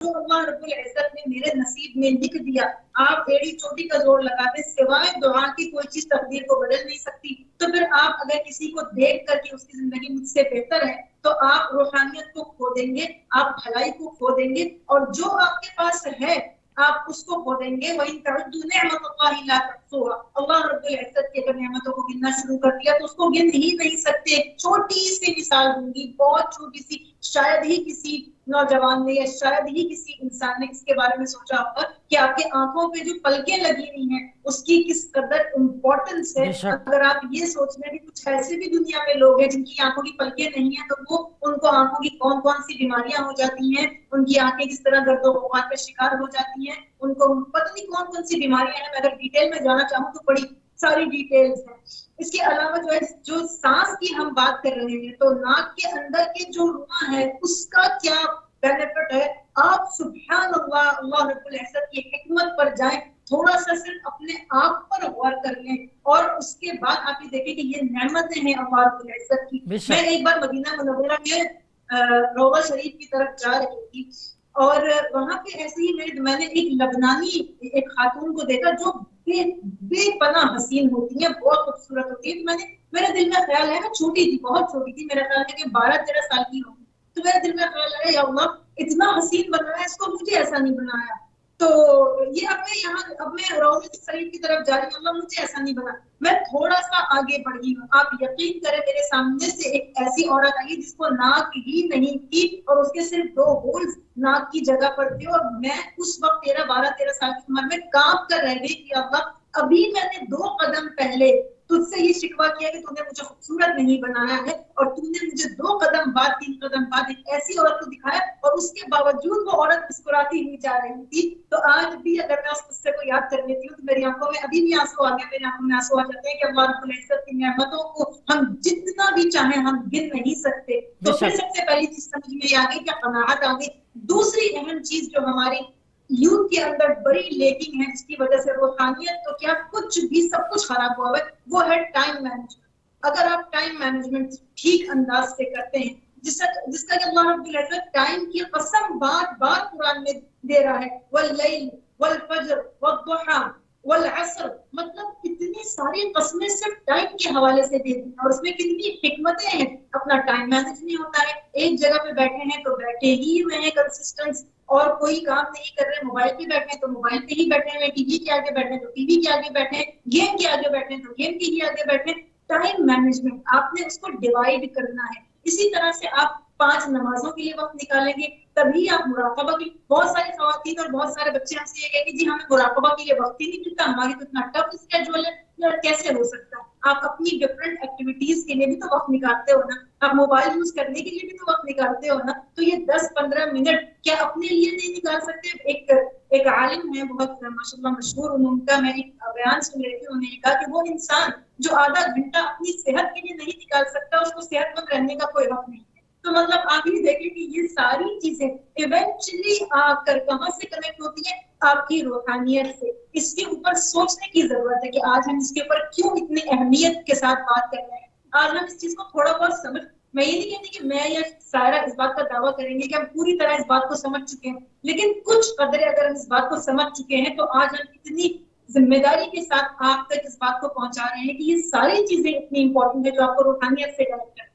جو اللہ رب العزت نے میرے نصیب میں لکھ دیا، آپ ایڑی چوٹی کا زور لگاتے سوائے دعا کی کوئی چیز تقدیر کو بدل نہیں سکتی. تو پھر آپ اگر کسی کو دیکھ کر کے اس کی زندگی مجھ سے بہتر ہے تو آپ روحانیت کو کھو دیں گے، آپ بھلائی کو کھو دیں گے، اور جو آپ کے پاس ہے آپ اس کو کھو دیں گے. وَإِن تَعُدُّوا نِعْمَةَ اللَّهِ لَا تُحْصُوهَا. اللہ رب العزت کی اگر نعمتوں کو گننا شروع کر دیا تو اس کو گن ہی نہیں سکتے. ایک چھوٹی سی مثال دوں گی، بہت چھوٹی سی، شاید ہی کسی نوجوان نے یا شاید ہی کسی انسان نے اس کے بارے میں سوچا ہوگا کہ آپ کے آنکھوں پہ جو پلکیں لگی ہوئی ہیں اس کی کس قدر امپورٹنس ہے. اگر آپ یہ سوچ لیں کہ کچھ ایسے بھی دنیا میں لوگ ہیں جن کی آنکھوں کی پلکیں نہیں ہیں تو وہ ان کو آنکھوں کی کون کون سی بیماریاں ہو جاتی ہیں، ان کی آنکھیں کس طرح درد و غبار کا شکار ہو جاتی ہیں، ان کو پتہ نہیں کون کون سی بیماریاں ہیں. میں اگر ڈیٹیل میں جانا چاہوں تو بڑی ساری ڈیٹیلز ہیں. اس کے علاوہ جو سانس کی ہم بات کر رہے ہیں تو ناک کے اندر کے جو رواں ہے اس کا کیا بینیفٹ ہے. آپ سبحان اللہ، اللہ رب العزت کی حکمت پر جائیں، تھوڑا سا صرف اپنے آپ پر غور کر لیں اور اس کے بعد آپ یہ دیکھیں کہ یہ نعمتیں ہیں اللہ رب العزت کی. میں ایک بار مدینہ منورہ کے روضہ شریف کی طرف جا رہی تھی اور وہاں پہ ایسے ہی میں نے ایک لبنانی ایک خاتون کو دیکھا جو بے پناہ حسین ہوتی ہیں، بہت خوبصورت ہوتی ہے. میرے دل میں خیال ہے، میں چھوٹی تھی، بہت چھوٹی تھی، میرا خیال ہے کہ 12-13 سال کی ہوگی. تو میرے دل میں خیال آیا یا اللہ اتنا حسین بنایا، اس کو مجھے ایسا نہیں بنایا. تو یہ اب میں روضہ شریف کی طرف جا رہی ہوں، اللہ مجھے ایسا نہیں بنا. میں تھوڑا سا آگے بڑھی ہوں، آپ یقین کریں میرے سامنے سے ایک ایسی عورت آئی جس کو ناک ہی نہیں تھی اور اس کے صرف 2 ہولز ناک کی جگہ پر تھے، اور میں اس وقت 12-13 سال کی عمر میں کانپ کر رہ گئی کہ اللہ ابھی میں نے 2 قدم پہلے تجھ سے یہ شکوہ کیا کہ تو نے مجھے خوبصورت نہیں بنایا ہے، اور تو نے مجھے 2 قدم بعد 3 قدم بعد ایک ایسی عورت کو دکھایا، اور اس کے باوجود وہ عورت مسکراتی ہوئی جا رہی تھی. تو آج بھی اگر میں اس قصے کو یاد کر لیتی ہوں تو میری آنکھوں میں ابھی بھی آنسو آ گئے، میری آنکھوں میں آنسو آ جاتے ہیں کہ اللہ رب العزت کی نعمتوں کو ہم جتنا بھی چاہیں ہم گن نہیں سکتے. تو پھر سب سے پہلی چیز سمجھ میں آ گئی کہ قناعت آ گئی. دوسری اہم چیز جو ہماری یوتھ کے اندر بڑی لیکنگ ہے، جس کی وجہ سے روحانیت تو کیا کچھ بھی سب کچھ خراب ہوا ہے، وہ ہے ٹائم مینجمنٹ. اگر آپ ٹائم مینجمنٹ ٹھیک انداز سے کرتے ہیں، جس کا کہ اللہ رب العزت ٹائم کی قسم بار بار قرآن میں دے رہا ہے، واللیل والفجر والضحی والعصر، مطلب اتنی ساری قسمیں صرف ٹائم کے حوالے سے دے دی اور اس میں کتنی حکمتیں ہیں. اپنا ٹائم مینج نہیں ہوتا ہے، ایک جگہ پہ بیٹھے ہیں تو بیٹھے ہی ہوئے ہیں کنسسٹنس، اور کوئی کام نہیں کر رہے، موبائل پہ بیٹھے ہیں تو موبائل پہ ہی بیٹھے ہیں، ٹی وی کے آگے بیٹھے ہیں تو ٹی وی کے آگے بیٹھے ہیں، گیم کے آگے بیٹھے ہیں تو گیم کے ہی آگے بیٹھے ہیں. ٹائم مینجمنٹ آپ نے اس کو ڈیوائڈ کرنا ہے. اسی طرح سے آپ 5 نمازوں کے لیے وقت نکالیں گے تبھی آپ مراقبہ کی. بہت ساری خواتین اور بہت سارے بچے ہم سے یہ کہیں گے جی ہمیں مراقبہ کے لیے وقت ہی نہیں ملتا، ہماری تو اتنا ٹف اسکیجول ہے. کیسے ہو سکتا ہے؟ آپ اپنی ڈفرینٹ ایکٹیویٹیز کے لیے بھی تو وقت نکالتے ہو نا، آپ موبائل یوز کرنے کے لیے بھی تو وقت نکالتے ہو نا. تو یہ 10-15 منٹ کیا اپنے لیے نہیں نکال سکتے؟ ایک عالم ہے بہت ماشاء اللہ مشہور، ان کا میں ایک بیان سن رہی تھی، انہوں نے کہا کہ وہ انسان جو آدھا گھنٹہ اپنی صحت کے لیے نہیں نکال سکتا اس کو صحت مند رہنے کا کوئی حق نہیں ہے. تو مطلب آپ یہ دیکھیں کہ یہ ساری چیزیں ایونچولی آ کر کہاں سے کنیکٹ ہوتی ہیں؟ آپ کی روحانیت سے. اس کے اوپر سوچنے کی ضرورت ہے کہ آج ہم اس کے اوپر کیوں اتنی اہمیت کے ساتھ بات کر رہے ہیں. آج ہم اس چیز کو تھوڑا بہت سمجھ، میں یہ نہیں کہتی کہ میں یا سائرہ اس بات کا دعویٰ کریں گے کہ ہم پوری طرح اس بات کو سمجھ چکے ہیں، لیکن کچھ قدرے اگر ہم اس بات کو سمجھ چکے ہیں تو آج ہم اتنی ذمہ داری کے ساتھ آپ تک اس بات کو پہنچا رہے ہیں کہ یہ ساری چیزیں اتنی امپورٹنٹ ہے جو آپ کو روحانیت سے کنیکٹ کریں.